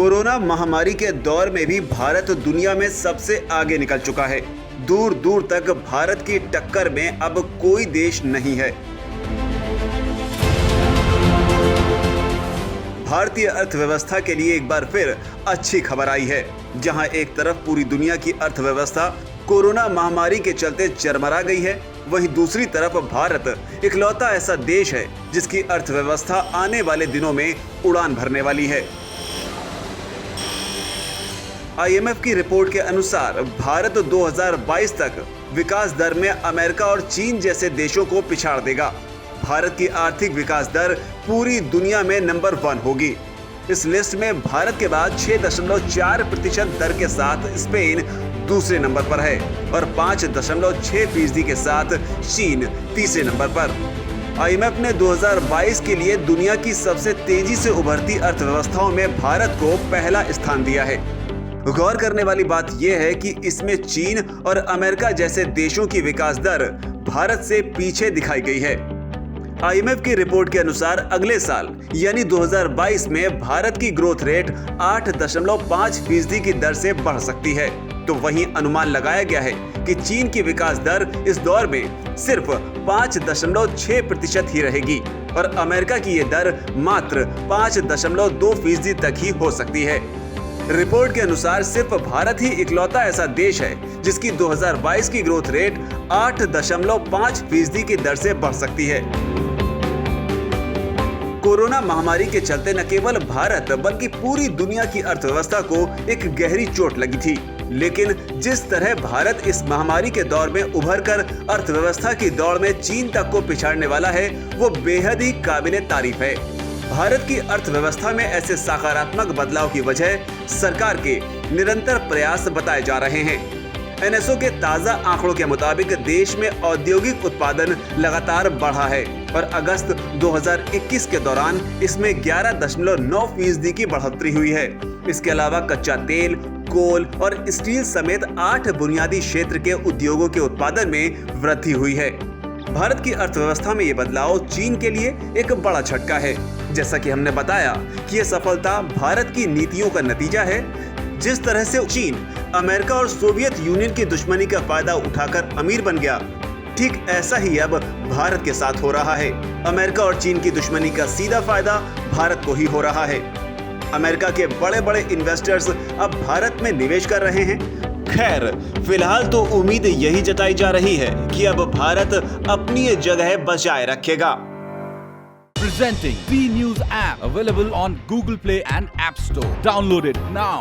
Corona महामारी के दौर में भी भारत दुनिया में सबसे आगे निकल चुका है। दूर दूर तक भारत की टक्कर में अब कोई देश नहीं है। भारतीय अर्थव्यवस्था के लिए एक बार फिर अच्छी खबर आई है। जहां एक तरफ पूरी दुनिया की अर्थव्यवस्था कोरोना महामारी के चलते चरमरा गई है, वहीं दूसरी तरफ भारत इकलौता ऐसा देश है जिसकी अर्थव्यवस्था आने वाले दिनों में उड़ान भरने वाली है। IMF की रिपोर्ट के अनुसार भारत 2022 तक विकास दर में अमेरिका और चीन जैसे देशों को पिछाड़ देगा। भारत की आर्थिक विकास दर पूरी दुनिया में नंबर 1 होगी। इस लिस्ट में भारत के बाद 6.4% दर के साथ स्पेन दूसरे नंबर पर है और 5.6% के साथ चीन तीसरे नंबर पर। IMF ने 2022 के लिए दुनिया की सबसे तेजी से उभरती अर्थव्यवस्थाओं में भारत को पहला स्थान दिया है। गौर करने वाली बात यह है कि इसमें चीन और अमेरिका जैसे देशों की विकास दर भारत से पीछे दिखाई गई है। IMF की रिपोर्ट के अनुसार अगले साल यानी 2022 में भारत की ग्रोथ रेट 8.5% की दर से बढ़ सकती है। तो वहीं अनुमान लगाया गया है कि चीन की विकास दर इस दौर में सिर्फ 5.6% ही रहेगी और अमेरिका की यह दर मात्र 5.2% तक ही हो सकती है। रिपोर्ट के अनुसार सिर्फ भारत ही इकलौता ऐसा देश है जिसकी 2022 की ग्रोथ रेट 8.5% की दर से बढ़ सकती है। कोरोना महामारी के चलते न केवल भारत बल्कि पूरी दुनिया की अर्थव्यवस्था को एक गहरी चोट लगी थी, लेकिन जिस तरह भारत इस महामारी के दौर में उभरकर अर्थव्यवस्था की दौड़ में चीन तक को पिछाड़ने वाला है, वो बेहद ही काबिले तारीफ है। भारत की अर्थव्यवस्था में ऐसे सकारात्मक बदलाव की वजह सरकार के निरंतर प्रयास बताए जा रहे हैं। NSO के ताजा आंकड़ों के मुताबिक देश में औद्योगिक उत्पादन लगातार बढ़ा है और अगस्त 2021 के दौरान इसमें 11.9% की बढ़ोतरी हुई है। इसके अलावा कच्चा तेल, कोल और स्टील समेत 8 बुनियादी क्षेत्र के उद्योगों के उत्पादन में वृद्धि हुई है। भारत की अर्थव्यवस्था में ये बदलाव चीन के लिए एक बड़ा झटका है। जैसा कि हमने बताया कि यह सफलता भारत की नीतियों का नतीजा है। जिस तरह से चीन अमेरिका और सोवियत यूनियन की दुश्मनी का फायदा उठाकर अमीर बन गया, ठीक ऐसा ही अब भारत के साथ हो रहा है। अमेरिका और चीन की दुश्मनी का सीधा फायदा भारत को ही हो रहा है। अमेरिका के बड़े बड़े इन्वेस्टर्स अब भारत में निवेश कर रहे हैं। खैर, फिलहाल तो उम्मीद यही जताई जा रही है कि अब भारत अपनी जगह बचाए रखेगा। Presenting B News app available on Google Play and App Store. Download it now.